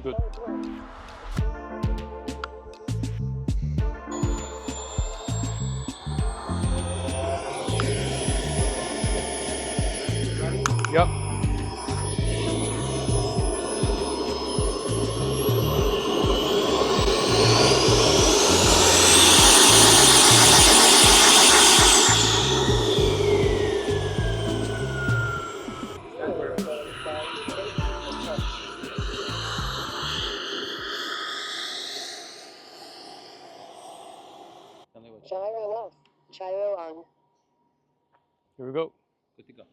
Good. Yep. Gyro off. Gyro on. Here we go. Good to go.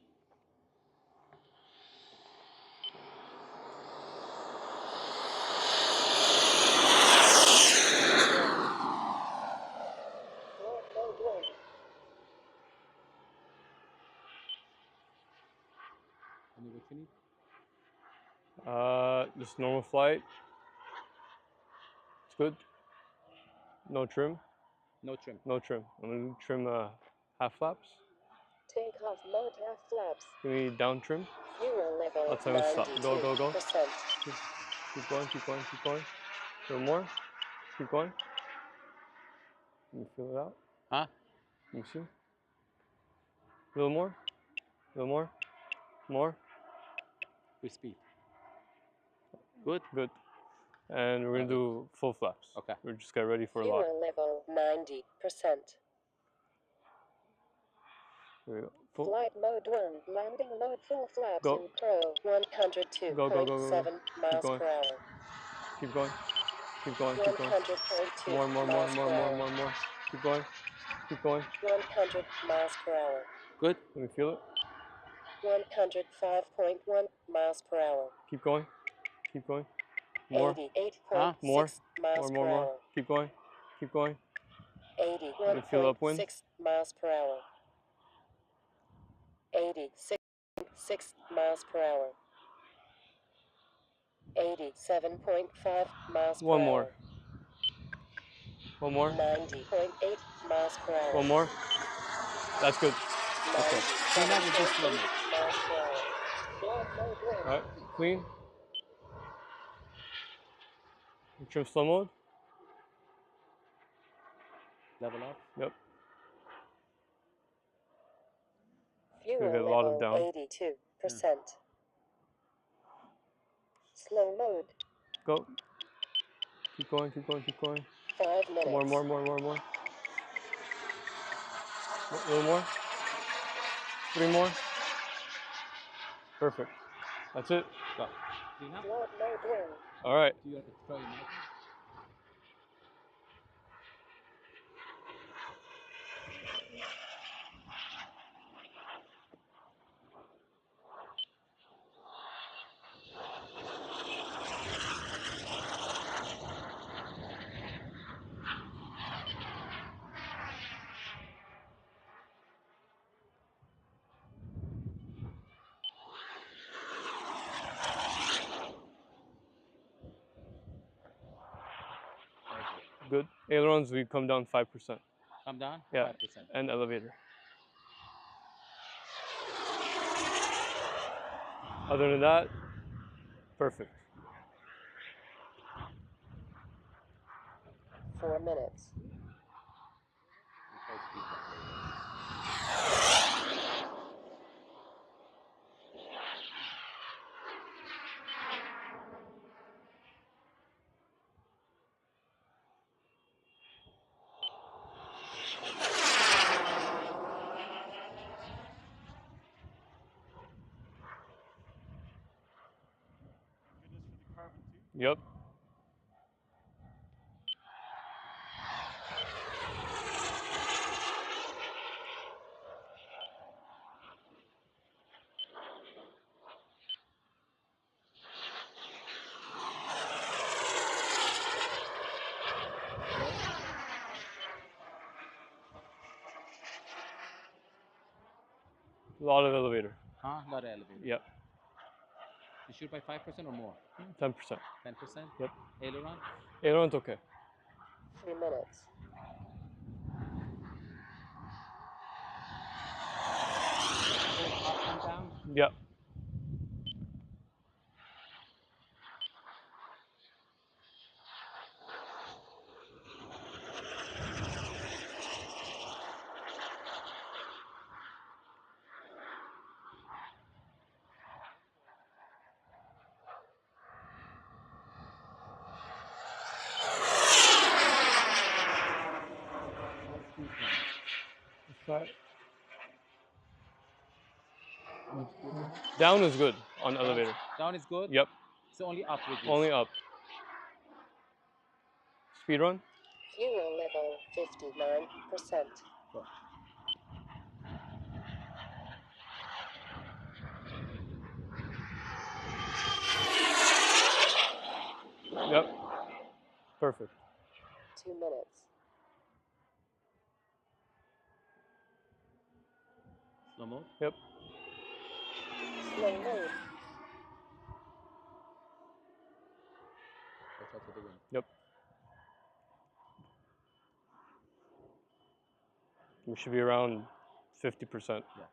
Any what you need? Just normal flight. It's good. No trim. No trim. No trim. I'm gonna trim half flaps. Takeoff mode half flaps. Give me down trim. Fuel level That's how we stop. Go, go, go. 92%. Keep going, keep going, keep going. A little more. Keep going. Can you feel it out? Huh? Can you see? A little more. A little more. More. With speed. Good. Good. And we're gonna do full flaps. Okay. We're just get ready for a lock. Fuel level 90%. Here we go. Full. Flight mode 1. Landing mode full flaps Go. in pro 102.7 Go, go, go, go, go. miles going. per hour. Keep going. Keep going. Keep going. 100.2 More, more, more, miles more, per more, hour. more, more. Keep going. Keep going. 100 miles per hour. Good. Let me feel it. 105.1 miles per hour. Keep going. Keep going. More. 88.6 More. miles More, more, per more. hour. Keep going. Keep going. Let me feel 81.6 upwind. miles per hour. 86.6 miles per hour. 87.5 miles per One hour. more. One more. 90.8 miles per hour. One more. That's good. Okay. Clean out with this slow mode. Miles per hour. Flight mode 1. Alright. Clean. Trim slow mode. Level up. Yep. Fuel Gonna get a lot of level down. 82%. Slow mode. Go. Keep going. Keep going. Keep going. 5 minutes. More, more, more, more, more. A little more. 3 more. Perfect. That's it. Go. Clean up. Flight mode 1. All right. Do you have to throw your knife? Good. Ailerons, we come down 5%. Come down. Yeah. 5%. And elevator. Other than that, perfect. 4 minutes. Yep. A lot of elevator. Huh? Not an elevator. Yep. You shoot by 5% or more? 10%. 10%? Yep. Aileron? Aileron's okay. 3 minutes. Up and down? Yep. Flat. Down is good on elevator. Down is good. Yep. So only up with this. Only up. Speed run. Fuel level 59%. Go. Yep. Perfect. 2 minutes. Slow mode. Yep. Slow mode. Watch out for the wind. Yep. We should be around 50%. Yeah.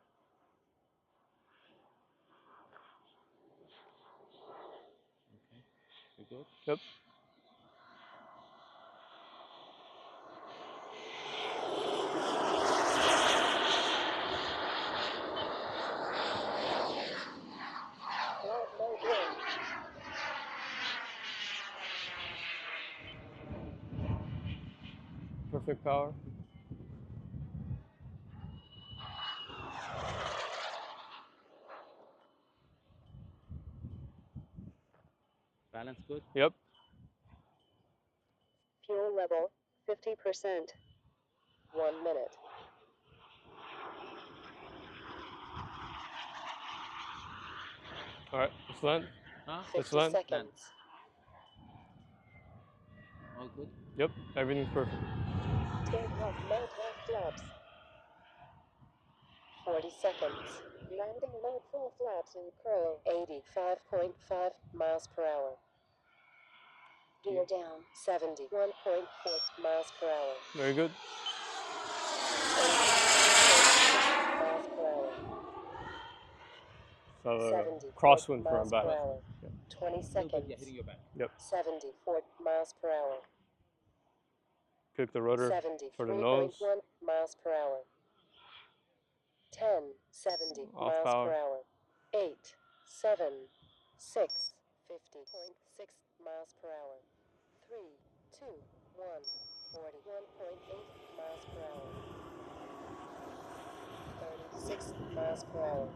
Okay. You good? Yep. Cloud mode wind. Perfect power. Balance good. Yep. Fuel level 50%. 1 minute. All right. Let's land. Huh? 50 land. seconds. All good. Yep. Everything's perfect. Takeoff mode half flaps. 40 seconds. Landing mode full flaps in crow 85.5 miles per hour. Gear down 71.4 miles per hour. Very good. miles per hour. So crosswind for miles him back. per hour. Yep. 20 Still good. seconds. Yeah, hitting your back. Yep. 74 miles per hour. Pick the rotor for the nose. 73.1 miles per hour. 10, 70 Off miles power. per hour. 8, 7, 6, 50.6 miles per hour. 3, 2, 1, 41.8 miles per hour. 36 miles per hour.